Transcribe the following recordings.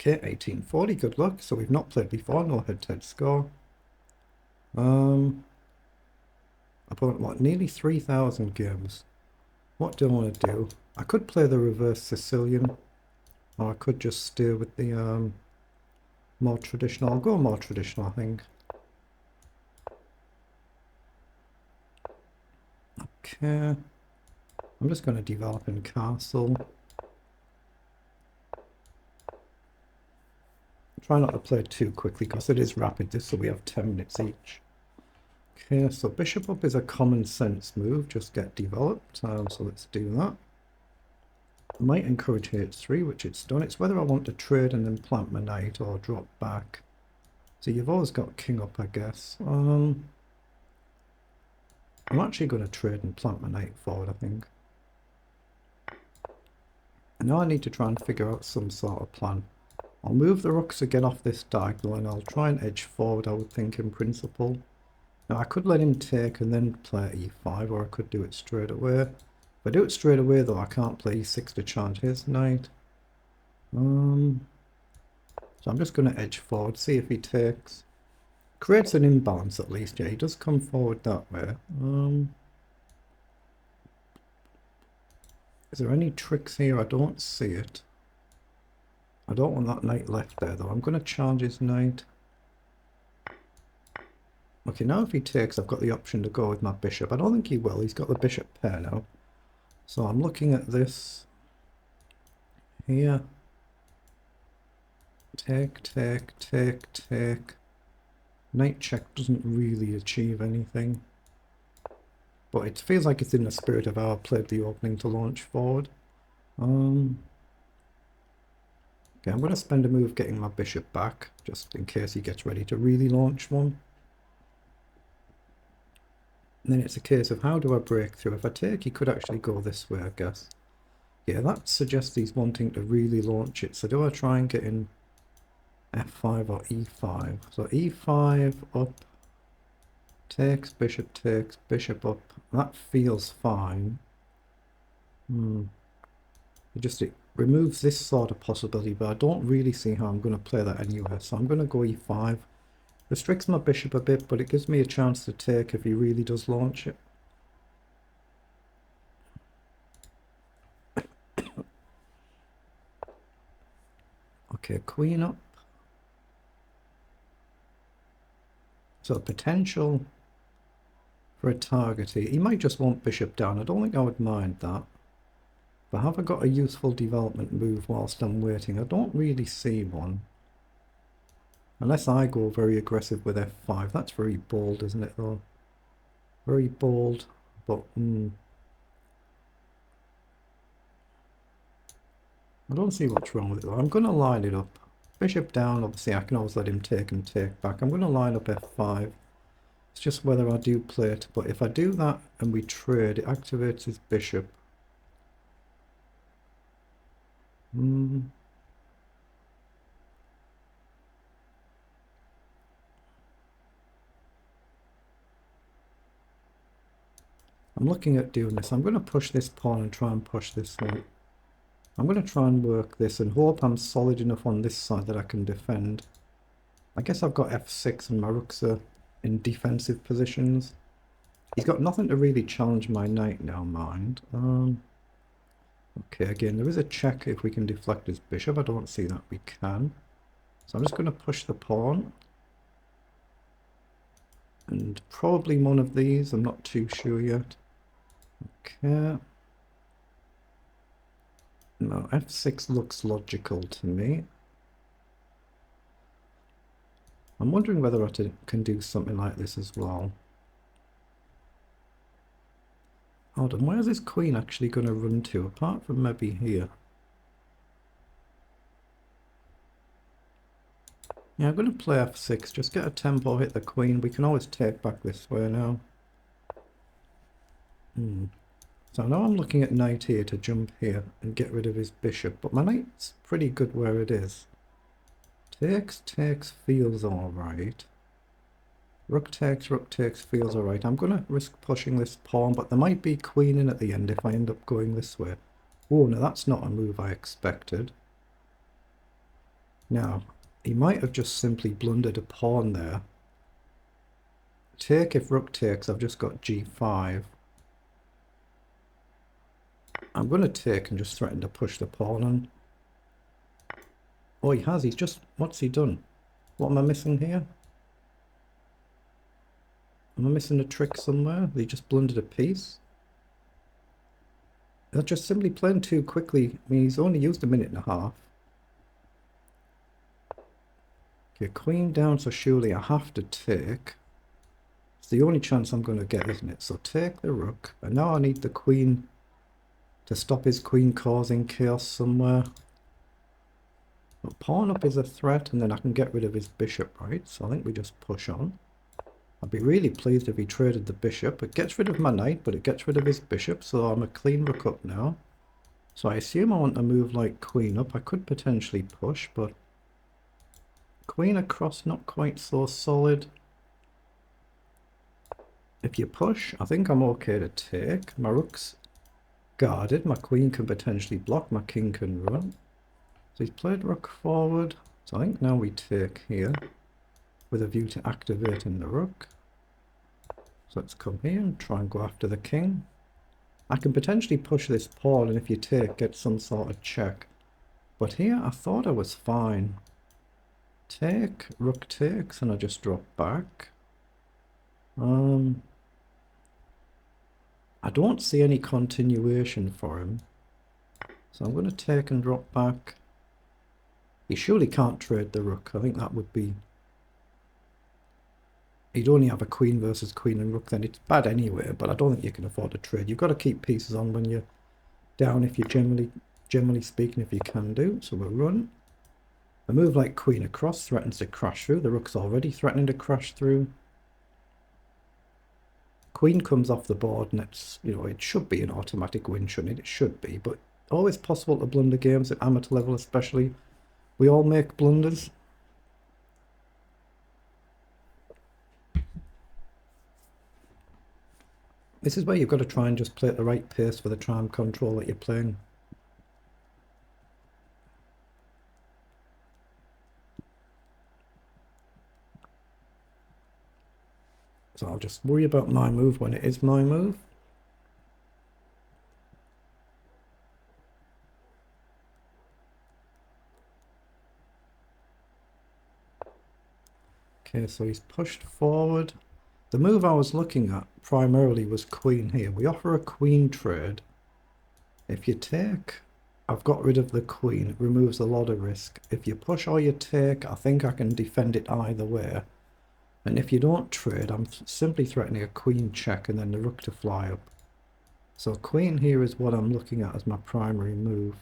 Okay, 1840, good luck. So we've not played before, no head-to-head score. Opponent, what, nearly 3,000 games. What do I want to do? I could play the reverse Sicilian, or I could just steer with the more traditional. I'll go more traditional, I think. Okay. I'm just going to develop in castle. Try not to play too quickly because it is rapid, this, so we have 10 minutes each. Okay, so bishop up is a common sense move, just get developed, so let's do that. I might encourage h3, which it's done. It's whether I want to trade and then plant my knight or drop back. So you've always got king up, I guess. I'm actually going to trade and plant my knight forward, I think. And now I need to try and figure out some sort of plan. I'll move the rooks again off this diagonal and I'll try and edge forward, I would think, in principle. Now I could let him take and then play e5, or I could do it straight away. If I do it straight away though, I can't play e6 to charge his knight. So I'm just going to edge forward, see if he takes. Creates an imbalance at least. Yeah, he does come forward that way. Is there any tricks here? I don't see it. I don't want that knight left there though. I'm going to charge his knight. Okay, now if he takes, I've got the option to go with my bishop. I don't think he will. He's got the bishop pair now. So I'm looking at this here. Take, take, take, take. Knight check doesn't really achieve anything. But it feels like it's in the spirit of how I played the opening to launch forward. Okay, I'm going to spend a move getting my bishop back, just in case he gets ready to really launch one. And then it's a case of how do I break through? If I take, he could actually go this way, I guess. Yeah, that suggests he's wanting to really launch it. So do I try and get in f5 or e5? So e5 up, takes, bishop up. That feels fine. It removes this sort of possibility, but I don't really see how I'm going to play that anyway. So I'm going to go e5. Restricts my bishop a bit, but it gives me a chance to take if he really does launch it. Okay, queen up. So potential for a target here. He might just want bishop down. I don't think I would mind that. But have I got a useful development move whilst I'm waiting? I don't really see one. Unless I go very aggressive with f5. That's very bold, isn't it, though? Very bold, but I don't see what's wrong with it, though. I'm going to line it up. Bishop down, obviously I can always let him take and take back. I'm going to line up f5. It's just whether I do play it. But if I do that and we trade, it activates his bishop. I'm looking at doing this. I'm going to push this pawn and try and push this one. I'm going to try and work this and hope I'm solid enough on this side that I can defend. I guess I've got f6 and my rooks are in defensive positions. He's got nothing to really challenge my knight now, mind. Okay, again, there is a check if we can deflect his bishop. I don't see that we can. So I'm just going to push the pawn. And probably one of these. I'm not too sure yet. Okay. No, f6 looks logical to me. I'm wondering whether I can do something like this as well. Hold on, where's this queen actually going to run to, apart from maybe here? Yeah, I'm going to play f6, just get a tempo, hit the queen. We can always take back this way now. So now I'm looking at knight here to jump here and get rid of his bishop, but my knight's pretty good where it is. Takes feels alright. Rook takes feels alright. I'm going to risk pushing this pawn, but there might be queen in at the end if I end up going this way. Oh, no, that's not a move I expected. Now, he might have just simply blundered a pawn there. Take if rook takes, I've just got g5. I'm going to take and just threaten to push the pawn on. Oh, he has. He's just... What's he done? What am I missing here? Am I missing a trick somewhere? He just blundered a piece? They're just simply playing too quickly. I mean, he's only used a minute and a half. Okay, queen down, so surely I have to take. It's the only chance I'm going to get, isn't it? So take the rook. And now I need the queen to stop his queen causing chaos somewhere. But pawn up is a threat, and then I can get rid of his bishop, right? So I think we just push on. I'd be really pleased if he traded the bishop. It gets rid of my knight, but it gets rid of his bishop, so I'm a clean rook up now. So I assume I want to move like queen up. I could potentially push, but queen across not quite so solid. If you push, I think I'm okay to take. My rook's guarded. My queen can potentially block. My king can run. So he's played rook forward. So I think now we take here with a view to activating the rook. So let's come here and try and go after the king. I can potentially push this pawn, and if you take, get some sort of check. But here I thought I was fine. Take, rook takes, and I just drop back. I don't see any continuation for him. So I'm going to take and drop back. He surely can't trade the rook. I think that would be... He'd only have a queen versus queen and rook, then it's bad anyway, but I don't think you can afford to trade. You've got to keep pieces on when you're down, if you generally speaking, if you can do. So we'll run. A move like queen across threatens to crash through. The rook's already threatening to crash through. Queen comes off the board, and it's, you know, it should be an automatic win, shouldn't it? It should be, but always possible to blunder games at amateur level, especially. We all make blunders. This is where you've got to try and just play at the right pace for the time control that you're playing. So I'll just worry about my move when it is my move. Okay, so he's pushed forward. The move I was looking at primarily was queen here. We offer a queen trade. If you take, I've got rid of the queen. It removes a lot of risk. If you push or you take, I think I can defend it either way. And if you don't trade, I'm simply threatening a queen check and then the rook to fly up. So queen here is what I'm looking at as my primary move.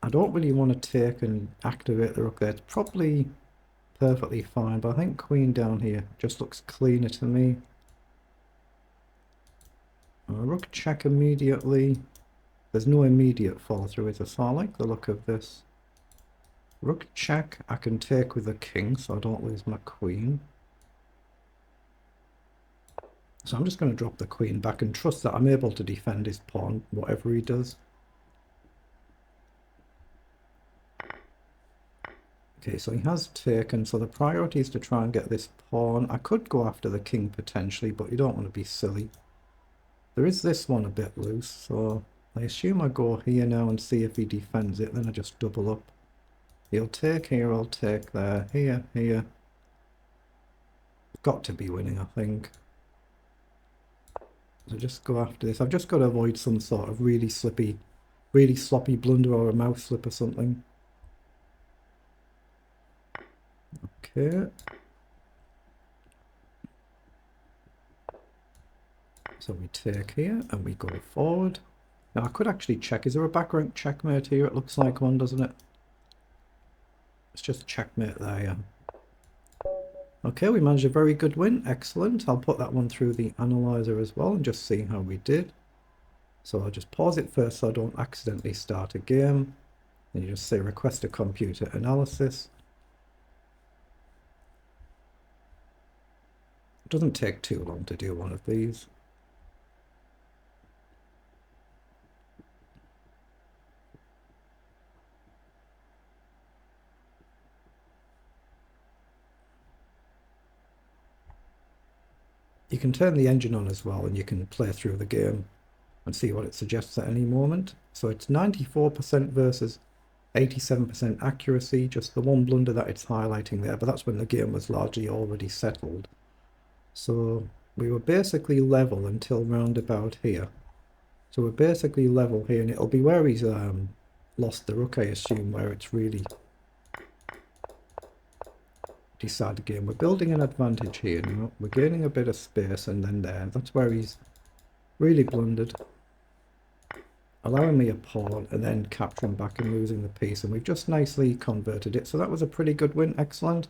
I don't really want to take and activate the rook there. It's probably perfectly fine, but I think queen down here just looks cleaner to me. Rook check immediately. There's no immediate follow through, is there? So I like the look of this. Rook check, I can take with the king so I don't lose my queen. So I'm just going to drop the queen back and trust that I'm able to defend his pawn, whatever he does. Okay, so he has taken, so the priority is to try and get this pawn. I could go after the king potentially, but you don't want to be silly. There is this one a bit loose, so I assume I go here now and see if he defends it, then I just double up. He'll take here, I'll take there, here, here. Got to be winning, I think. So just go after this. I've just got to avoid some sort of really sloppy blunder or a mouse slip or something. Okay. So we take here and we go forward. Now I could actually check. Is there a back rank checkmate here? It looks like one, doesn't it? It's just checkmate there, yeah. Okay, we managed a very good win. Excellent. I'll put that one through the analyzer as well and just see how we did. So I'll just pause it first so I don't accidentally start a game. And you just say request a computer analysis. It doesn't take too long to do one of these. You can turn the engine on as well, and you can play through the game and see what it suggests at any moment. So it's 94% versus 87% accuracy, just the one blunder that it's highlighting there, but that's when the game was largely already settled. So we were basically level until round about here. So we're basically level here, and it'll be where he's lost the rook, I assume, where it's really decided the game. We're building an advantage here now. We're gaining a bit of space, and then there. That's where he's really blundered, allowing me a pawn and then capturing back and losing the piece, and we've just nicely converted it. So that was a pretty good win. Excellent.